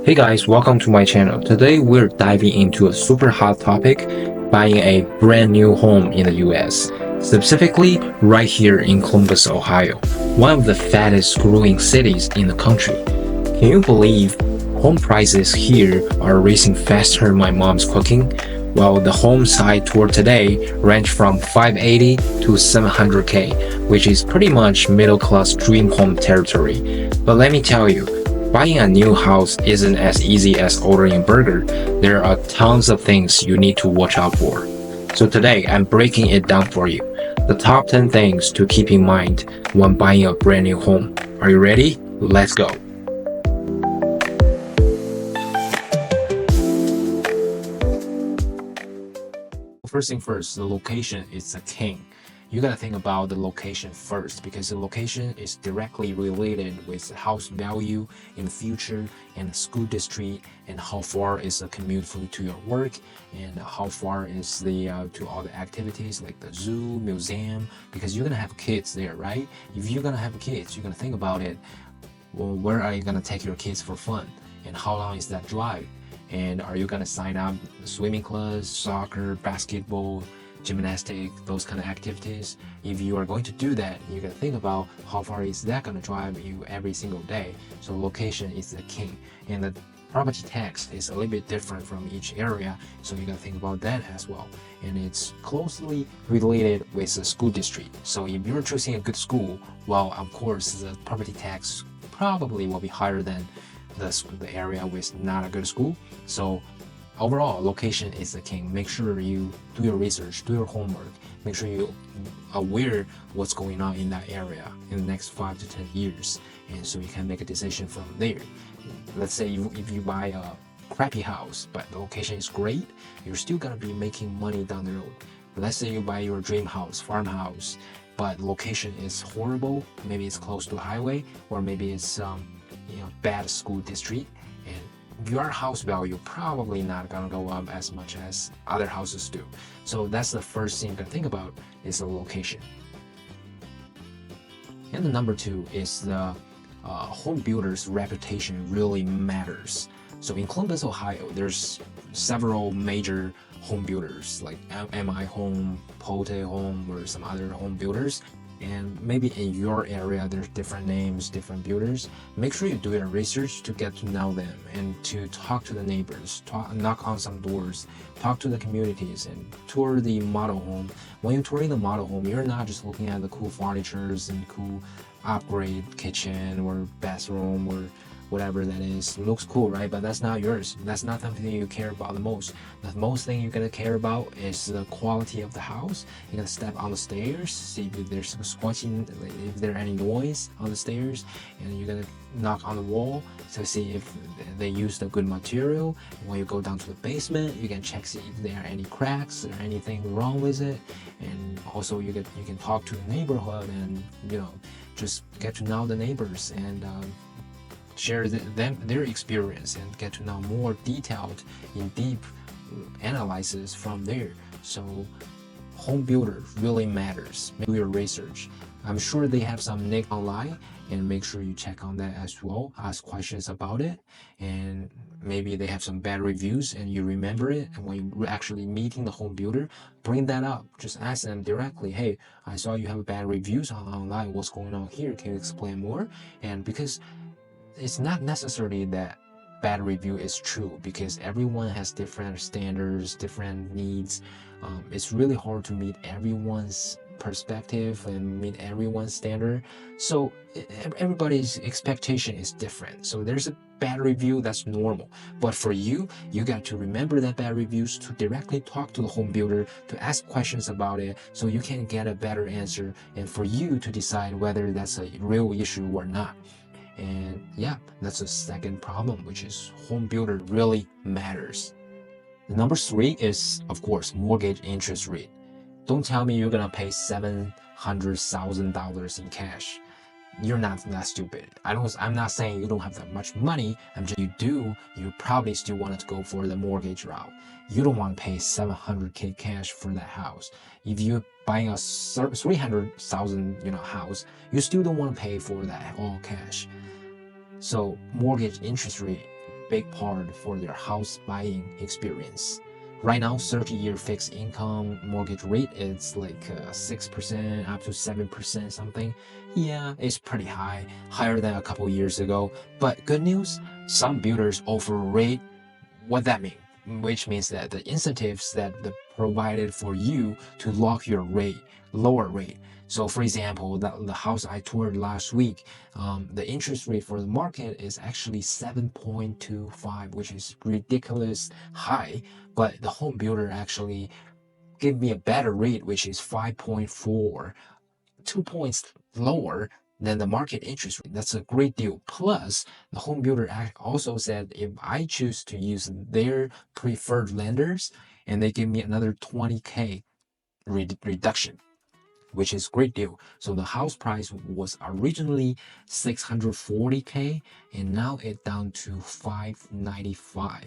Hey guys, welcome to my channel. Today we're diving into a super hot topic, buying a brand new home in the US, specifically right here in Columbus, Ohio, one of the fastest growing cities in the country. Can you believe home prices here are racing faster than my mom's cooking? Well, the home site tour today range from 580 to 700K, which is pretty much middle class dream home territory. But let me tell you, buying a new house isn't as easy as ordering a burger. There are tons of things you need to watch out for. So today I'm breaking it down for you. The top 10 things to keep in mind when buying a brand new home. Are you ready? Let's go. First thing first, the location is the king. You gotta think about the location first because the location is directly related with house value in the future and the school district and how far is the commute to your work and how far is the to all the activities like the zoo, museum, because you're gonna have kids there, right? If you're gonna have kids, you're gonna think about it. Well, where are you gonna take your kids for fun and how long is that drive? And are you gonna sign up swimming clubs, soccer, basketball, gymnastic, those kind of activities? If you are going to do that, you gotta think about how far is that gonna drive you every single day. So location is the king, and the property tax is a little bit different from each area. So you gotta think about that as well. And it's closely related with the school district. So if you're choosing a good school, well, of course, the property tax probably will be higher than the area with not a good school. So overall, location is the king. Make sure you do your research, do your homework, make sure you aware what's going on in that area in the next 5 to 10 years, and so you can make a decision from there. Let's say if you buy a crappy house but the location is great, you're still gonna be making money down the road. Let's say you buy your dream house, farmhouse, but location is horrible. Maybe it's close to a highway, or maybe it's bad school district, and your house value probably not gonna go up as much as other houses do. So that's the first thing you can think about is the location. And the number two is the home builder's reputation really matters. So in Columbus, Ohio, there's several major home builders like MI Home, Pote Home, or some other home builders. And maybe in your area there's different names, different builders. Make sure you do your research to get to know them and to talk to the neighbors, knock on some doors, talk to the communities, and tour the model home. When you're touring the model home, you're not just looking at the cool furnitures and cool upgrade kitchen or bathroom or whatever that is. It looks cool, right? But that's not yours. That's not something you care about the most. The most thing you're gonna care about is the quality of the house. You're gonna step on the stairs, see if there's some squashing, if there any noise on the stairs, and you're gonna knock on the wall to see if they used a good material. When you go down to the basement, you can check see if there are any cracks or anything wrong with it. And also you can talk to the neighborhood and just get to know the neighbors and share their experience and get to know more detailed in deep analysis from there. So home builder really matters. Do your research. I'm sure they have some nick online, and make sure you check on that as well. Ask questions about it, and maybe they have some bad reviews and you remember it, and when you're actually meeting the home builder, bring that up. Just ask them directly, hey, I saw you have bad reviews online, what's going on here, can you explain more? And because it's not necessarily that bad review is true, because everyone has different standards, different needs. It's really hard to meet everyone's perspective and meet everyone's standard. So everybody's expectation is different. So there's a bad review, that's normal. But for you got to remember that bad reviews, to directly talk to the home builder, to ask questions about it so you can get a better answer, and for you to decide whether that's a real issue or not. And yeah, that's the second problem, which is home builder really matters. The number three is, of course, mortgage interest rate. Don't tell me you're gonna pay $700,000 in cash. You're not that stupid. I'm not saying you don't have that much money. I'm just, you probably still want to go for the mortgage route. You don't want to pay 700K cash for that house. If you're buying a 300,000 house, you still don't want to pay for that all cash. So mortgage interest rate big part for their house buying experience. Right now, 30-year fixed income mortgage rate is like 6% up to 7% something. Yeah, it's pretty high, higher than a couple years ago. But good news, some builders offer rate. What that mean? Which means that the incentives that the provided for you to lock your rate, lower rate. So for example, the house I toured last week, the interest rate for the market is actually 7.25, which is ridiculous high. But the home builder actually gave me a better rate, which is 5.4, 2 points lower than the market interest rate. That's a great deal. Plus, the home builder also said if I choose to use their preferred lenders, and they give me another 20K reduction, which is great deal. So the house price was originally 640K, and now it's down to 595,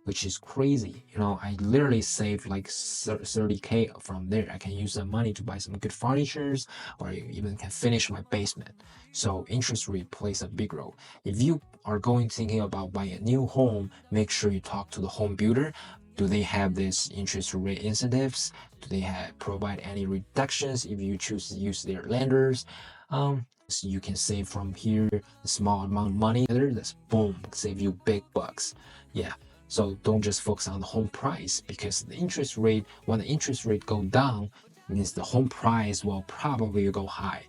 which is crazy. I literally saved like 30K from there. I can use that money to buy some good furnitures, or even can finish my basement. So interest rate plays a big role. If you are thinking about buying a new home, make sure you talk to the home builder. Do they have this interest rate incentives? Do they provide any reductions if you choose to use their lenders? So you can save from here a small amount of money. That's boom, save you big bucks. Yeah. So don't just focus on the home price, because when the interest rate go down, means the home price will probably go high.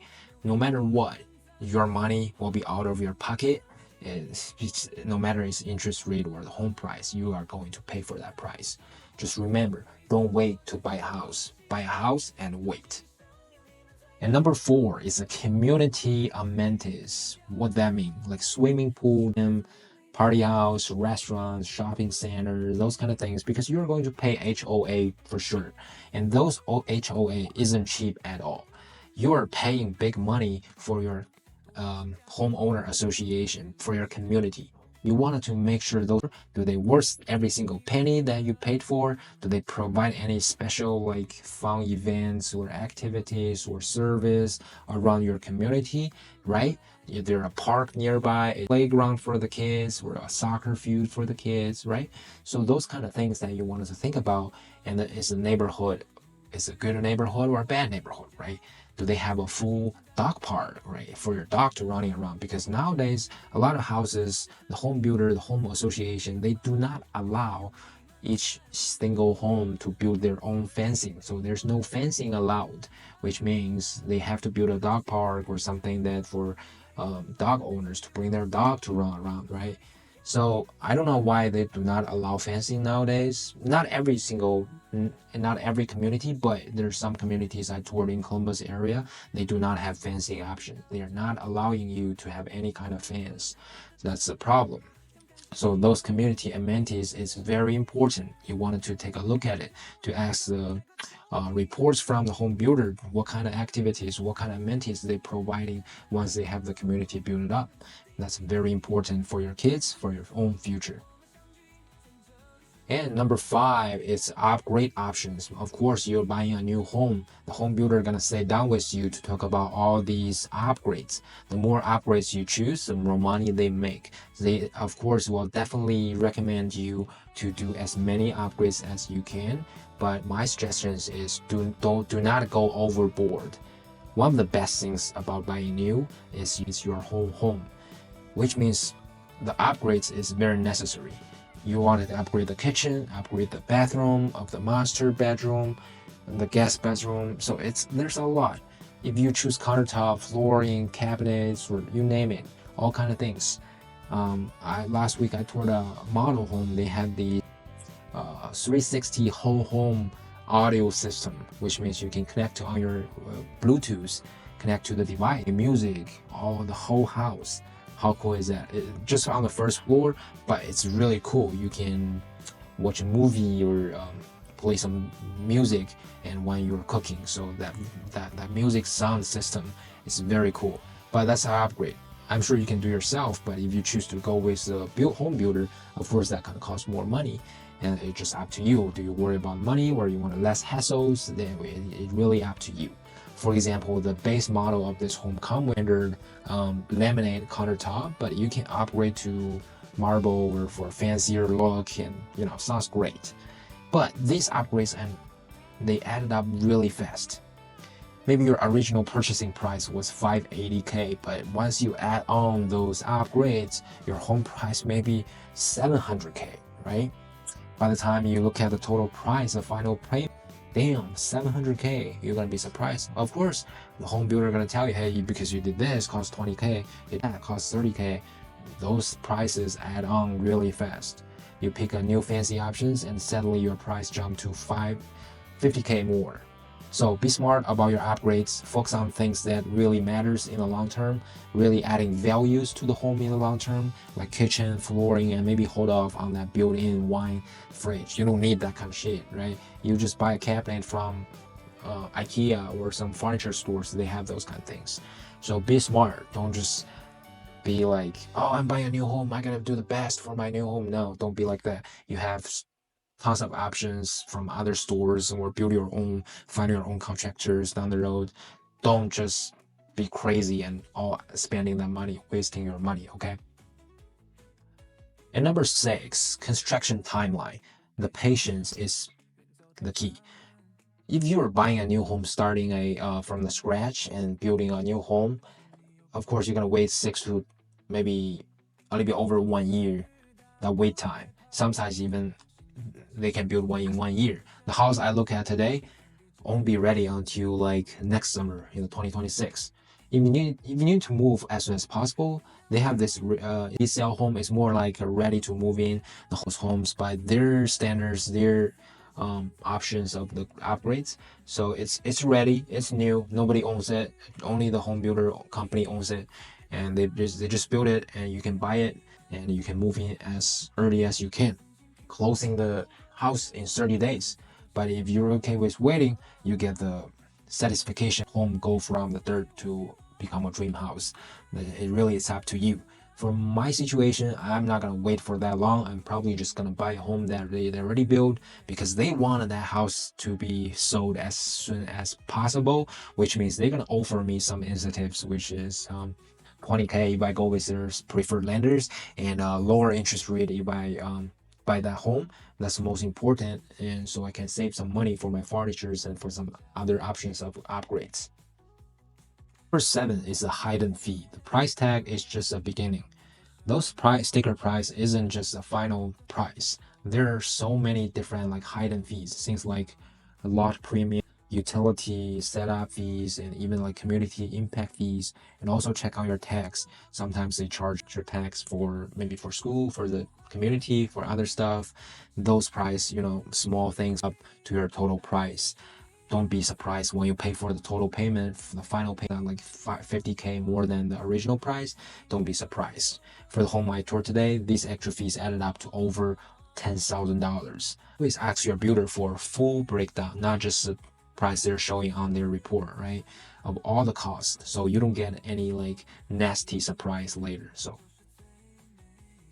No matter what, your money will be out of your pocket. No matter it's interest rate or the home price, you are going to pay for that price. Just remember, don't wait to buy a house. Buy a house and wait. And number 4 is a community amenities. What that mean? Like swimming pool, party house, restaurants, shopping center, those kind of things, because you're going to pay HOA for sure. And those HOA isn't cheap at all. You are paying big money for your homeowner association, for your community. You wanted to make sure do they worth every single penny that you paid for? Do they provide any special like fun events or activities or service around your community, right? Is there a park nearby, a playground for the kids, or a soccer field for the kids, right? So those kind of things that you wanted to think about. And is the neighborhood, is a good neighborhood or a bad neighborhood, right? Do they have a full dog park, right, for your dog to running around? Because nowadays, a lot of houses, the home builder, the home association, they do not allow each single home to build their own fencing. So there's no fencing allowed, which means they have to build a dog park or something that for dog owners to bring their dog to run around, right? So I don't know why they do not allow fencing nowadays. Not every community, but there's some communities I toured in Columbus area, they do not have fencing option. They are not allowing you to have any kind of fence. So that's the problem. So those community amenities is very important. You wanted to take a look at it, to ask the reports from the home builder, what kind of activities, what kind of amenities they providing once they have the community built up. That's very important for your kids, for your own future. And number 5 is upgrade options. Of course, you're buying a new home. The home builder gonna sit down with you to talk about all these upgrades. The more upgrades you choose, the more money they make. They, of course, will definitely recommend you to do as many upgrades as you can. But my suggestions is do not go overboard. One of the best things about buying new is your home, which means the upgrades is very necessary. You wanted to upgrade the kitchen, upgrade the bathroom of the master bedroom, the guest bedroom. So there's a lot. If you choose countertop, flooring, cabinets, or you name it, all kind of things. Last week I toured a model home. They had the 360 whole home audio system, which means you can connect on your Bluetooth, connect to the device, music, the whole house. How cool is that? Just on the first floor, but it's really cool. You can watch a movie or play some music, and when you're cooking, so that music sound system is very cool. But that's an upgrade. I'm sure you can do yourself, but if you choose to go with a home builder, of course that can cost more money, and it's just up to you. Do you worry about money, or you want less hassles? Then it's really up to you. For example, the base model of this home comes with laminate countertop, but you can upgrade to marble or for a fancier look, and sounds great. But these upgrades and they added up really fast. Maybe your original purchasing price was 580K, but once you add on those upgrades, your home price may be 700K, right? By the time you look at the total price, the final payment, damn, 700K, you're gonna be surprised. Of course, the home builder gonna tell you, hey, because you did this, cost 20K, it cost 30K. Those prices add on really fast. You pick a new fancy options and suddenly your price jump to 50K more. So be smart about your upgrades, focus on things that really matters in the long term, really adding values to the home in the long term, like kitchen, flooring, and maybe hold off on that built-in wine fridge. You don't need that kind of shit, right? You just buy a cabinet from IKEA or some furniture stores, they have those kind of things. So be smart, don't just be like, oh, I'm buying a new home, I gotta do the best for my new home. No, don't be like that. You have tons of options from other stores, or build your own, find your own contractors down the road. Don't just be crazy and all spending that money, wasting your money, okay? And number 6, construction timeline. The patience is the key. If you're buying a new home, starting from the scratch and building a new home, of course you're gonna wait 6 to maybe a little bit over 1 year, that wait time. Sometimes even they can build one in 1 year. The house I look at today won't be ready until like next summer, 2026. If you need to move as soon as possible, they have this resale home. Is more like ready to move in. The homes by their standards, their options of the upgrades. So it's ready, it's new. Nobody owns it. Only the home builder company owns it, and they just build it, and you can buy it, and you can move in as early as you can, closing the house in 30 days. But if you're okay with waiting, you get the satisfaction. Home go from the dirt to become a dream house. It really is up to you. For my situation, I'm not gonna wait for that long. I'm probably just gonna buy a home that they already built, because they wanted that house to be sold as soon as possible, which means they're gonna offer me some incentives, which is 20K if I go with their preferred lenders, and lower interest rate if I buy that home. That's the most important, and so I can save some money for my furnitures and for some other options of upgrades. Number 7 is the hidden fee. The price tag is just a beginning. Those sticker price isn't just a final price. There are so many different like hidden fees, things like a lot premium, utility setup fees, and even like community impact fees. And also check out your tax. Sometimes they charge your tax for maybe for school, for the community, for other stuff. Those price, small things up to your total price. Don't be surprised when you pay for the total payment, the final payment, like 50K more than the original price. Don't be surprised. For the home I toured today, these extra fees added up to over $10,000. Always ask your builder for a full breakdown, not just the price they're showing on their report, right? Of all the costs, so you don't get any like nasty surprise later.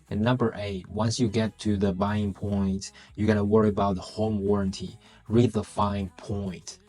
And number 8, once you get to the buying point, you gotta worry about the home warranty. Read the fine print.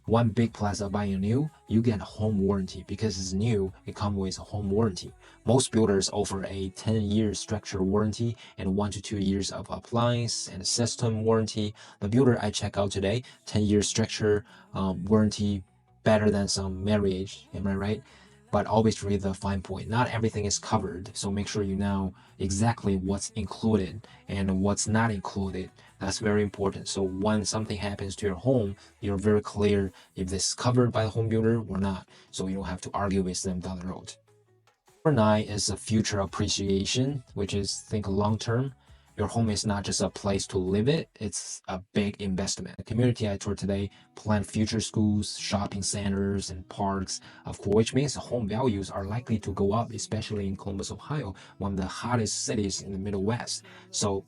One big plus of buying new, you get a home warranty. Because it's new, it comes with a home warranty. Most builders offer a 10-year structure warranty and 1 to 2 years of appliance and system warranty. The builder I check out today, 10-year structure warranty, better than some marriage, am I right? But always read the fine point. Not everything is covered, so make sure you know exactly what's included and what's not included. That's very important. So when something happens to your home, you're very clear if this is covered by the home builder or not, so you don't have to argue with them down the road. Number 9 is the future appreciation, which is think long term. Your home is not just a place to live it, it's a big investment. The community I toured today plan future schools, shopping centers, and parks, of course, which means home values are likely to go up, especially in Columbus, Ohio, one of the hottest cities in the Middle West. So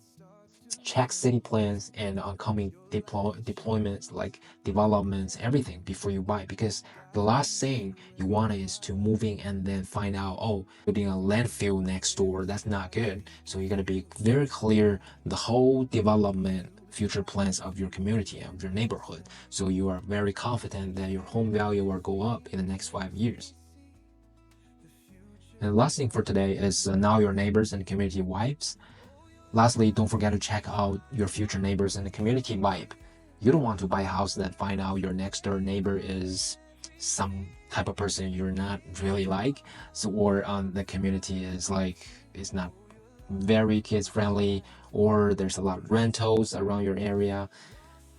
check city plans and upcoming deployments, like developments, everything before you buy, because the last thing you want is to move in and then find out, oh, building a landfill next door, that's not good. So you're going to be very clear the whole development future plans of your community, of your neighborhood, so you are very confident that your home value will go up in the next 5 years. And last thing for today is know your neighbors and community vibes. Lastly, don't forget to check out your future neighbors and the community vibe. You don't want to buy a house that find out your next door neighbor is some type of person you're not really like, so or the community is like is not very kids friendly, or there's a lot of rentals around your area.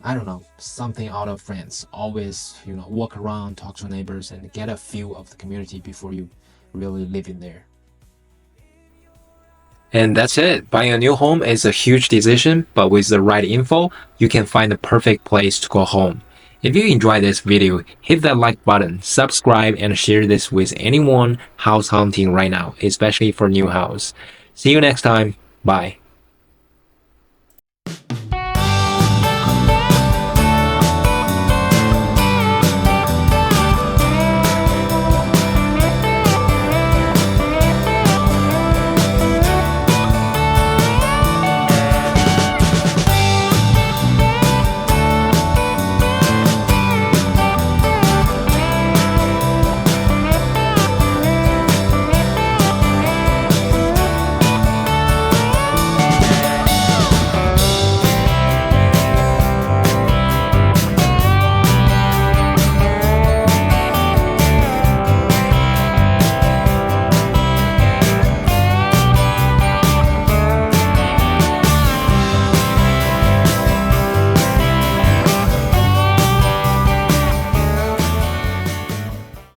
I don't know, something out of friends. Always, walk around, talk to neighbors, and get a feel of the community before you really live in there. And that's it. Buying a new home is a huge decision, but with the right info, you can find the perfect place to call home. If you enjoyed this video, hit that like button, subscribe, and share this with anyone house hunting right now, especially for new house. See you next time. Bye.